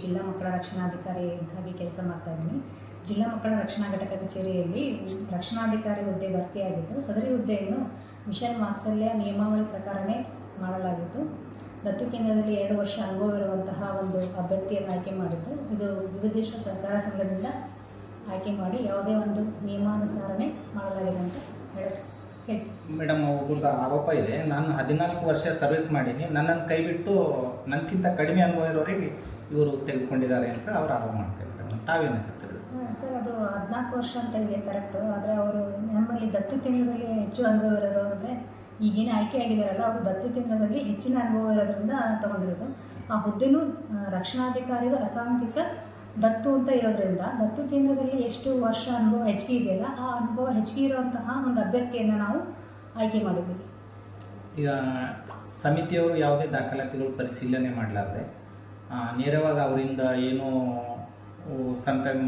ಜಿಲ್ಲಾ ಮಕ್ಕಳ ರಕ್ಷಣಾಧಿಕಾರಿ ಇದ್ದಾಗಿ ಕೆಲಸ ಮಾಡ್ತಾ ಇದ್ದೀನಿ. ಜಿಲ್ಲಾ ಮಕ್ಕಳ ರಕ್ಷಣಾ ಘಟಕ ಕಚೇರಿಯಲ್ಲಿ ರಕ್ಷಣಾಧಿಕಾರಿ ಹುದ್ದೆ ಭರ್ತಿಯಾಗಿದ್ದು, ಸದರಿ ಹುದ್ದೆಯನ್ನು ಮಿಷನ್ ವಾತ್ಸಲ್ಯ ನಿಯಮಾವಳಿ ಪ್ರಕಾರವೇ ಮಾಡಲಾಗಿತ್ತು. ದತ್ತು ಕೇಂದ್ರದಲ್ಲಿ 2 ವರ್ಷ ಅನುಭವವಿರುವಂತಹ ಒಂದು ಅಭ್ಯರ್ಥಿಯನ್ನು ಆಯ್ಕೆ ಮಾಡಿದ್ದು, ಇದು ವಿವಿಧ ಸರ್ಕಾರ ಸಂಘದಿಂದ ಆಯ್ಕೆ ಮಾಡಿ ಯಾವುದೇ ಒಂದು ನಿಯಮಾನುಸಾರನೇ ಮಾಡಲಾಗಿದೆ ಅಂತ ಹೇಳ್ತೀನಿ. ಮೇಡಮ್, ಒಬ್ಬರದ ಆರೋಪ ಇದೆ, ನಾನು 14 ವರ್ಷ ಸರ್ವಿಸ್ ಮಾಡೀನಿ, ನನ್ನನ್ನು ಕೈಬಿಟ್ಟು ನನಗಿಂತ ಕಡಿಮೆ ಅನುಭವ ಇರೋರಿಗೆ ಇವರು ತೆಗೆದುಕೊಂಡಿದ್ದಾರೆ ಅಂತ ಅವ್ರು ಆರೋಪ ಮಾಡ್ತಾ ಇದ್ದಾರೆ. ತಾವೇನು ಹೇಳ್ತೀರಿ? ಸರ್, ಅದು 14 ವರ್ಷ ಅಂತ ಇದೆ ಕರೆಕ್ಟು. ಆದರೆ ಅವರು ನಮ್ಮಲ್ಲಿ ದತ್ತು ಕೇಂದ್ರದಲ್ಲಿ ಹೆಚ್ಚು ಅನುಭವ ಇರೋದು ಅಂದರೆ ಈಗೇನು ಆಯ್ಕೆ ಆಗಿದ್ದಾರಲ್ಲ, ಅವರು ದತ್ತು ಕೇಂದ್ರದಲ್ಲಿ ಹೆಚ್ಚಿನ ಅನುಭವ ಇರೋದ್ರಿಂದ ತೊಗೊಂಡಿರೋದು. ಆ ಹುದ್ದೆನೂ ರಕ್ಷಣಾಧಿಕಾರಿಗಳು ಅಸಾಂಘಿಕ ದತ್ತು ಅಂತ ಇರೋದ್ರಿಂದ ದತ್ತು ಕೇಂದ್ರದಲ್ಲಿ ಎಷ್ಟು ವರ್ಷ ಅನುಭವ ಹೆಚ್ಚಿಗೆ ಇದೆಯಲ್ಲ, ಆ ಅನುಭವ ಹೆಚ್ಚಿಗೆ ಇರುವಂತಹ ಒಂದು ಅಭ್ಯರ್ಥಿಯನ್ನು ನಾವು ಆಯ್ಕೆ ಮಾಡಿದ್ದೀವಿ. ಈಗ ಸಮಿತಿಯವರು ಯಾವುದೇ ದಾಖಲಾತಿಗಳು ಪರಿಶೀಲನೆ ಮಾಡಲಾರದೆ ನೇರವಾಗಿ ಅವರಿಂದ ಏನು ಸಮ್ಟೈಮ್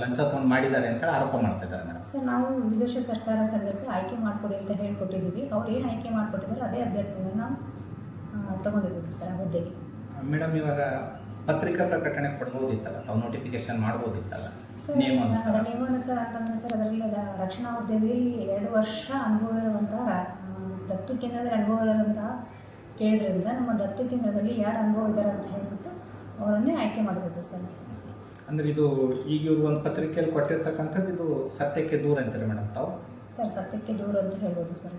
ಲಂಚ ತೊಗೊಂಡು ಮಾಡಿದ್ದಾರೆ ಅಂತ ಆರೋಪ ಮಾಡ್ತಾ ಇದ್ದಾರೆ ಮೇಡಮ್. ಸರ್, ನಾವು ವಿವಿಧ ಸರ್ಕಾರ ಸಂಘಕ್ಕೆ ಆಯ್ಕೆ ಮಾಡಿಕೊಡಿ ಅಂತ ಹೇಳ್ಕೊಟ್ಟಿದ್ದೀವಿ. ಅವ್ರು ಏನು ಆಯ್ಕೆ ಮಾಡಿಕೊಟ್ಟಿದ್ದಾರೆ ಅದೇ ಅಭ್ಯರ್ಥಿನ ನಾವು ತೊಗೊಂಡಿದ್ದೀವಿ ಸರ್ ಆ ಹುದ್ದೆಗೆ. ಮೇಡಮ್, ಇವಾಗ ಪತ್ರಿಕಾ ಪ್ರಕಟಣೆ ಕೊಡ್ಬೋದಿತ್ತಲ್ಲ, ತಾವು ನೋಟಿಫಿಕೇಶನ್ ಮಾಡ್ಬೋದಿತ್ತಲ್ಲ ನಿಯಮಾನುಸಾರ ಅಂತಂದರೆ ಸರ್, ಅದರಲ್ಲಿ ರಕ್ಷಣಾ ಹುದ್ದೆಯಲ್ಲಿ 2 ವರ್ಷ ಅನುಭವ ಇರುವಂತಹ ದತ್ತು ಕೇಂದ್ರದಲ್ಲಿ ಅನುಭವ ಇರುವಂತಹ ಕೇಳಿದ್ರಿಂದ ನಮ್ಮ ದತ್ತು ಕೇಂದ್ರದಲ್ಲಿ ಯಾರು ಅನುಭವ ಇದ್ದಾರೆ ಅಂತ ಹೇಳ್ಬಿಟ್ಟು ಅವರನ್ನೇ ಆಯ್ಕೆ ಮಾಡಬೇಕು ಸರ್. ಅಂದರೆ ಇದು ಈಗ ಇವರು ಒಂದು ಪತ್ರಿಕೆಯಲ್ಲಿ ಕೊಟ್ಟಿರ್ತಕ್ಕಂಥದ್ದು ಇದು ಸತ್ಯಕ್ಕೆ ದೂರ ಅಂತಾರೆ ಮೇಡಮ್ ತಾವು? ಸರ್, ಸತ್ಯಕ್ಕೆ ದೂರ ಅಂತ ಹೇಳ್ಬೋದು ಸರ್.